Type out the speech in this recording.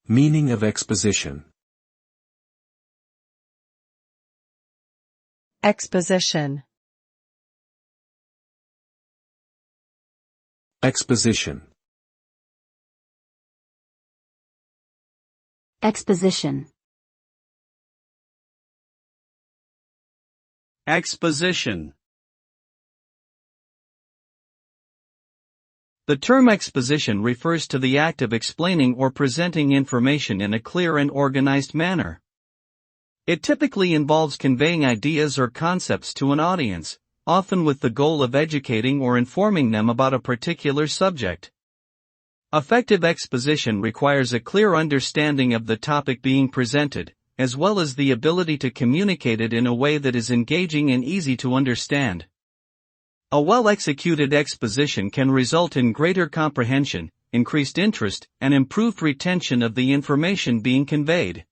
Meaning of exposition. Exposition. Exposition. Exposition. Exposition. The term exposition refers to the act of explaining or presenting information in a clear and organized manner. It typically involves conveying ideas or concepts to an audience, often with the goal of educating or informing them about a particular subject. Effective exposition requires a clear understanding of the topic being presented, as well as the ability to communicate it in a way that is engaging and easy to understand. A well-executed exposition can result in greater comprehension, increased interest, and improved retention of the information being conveyed.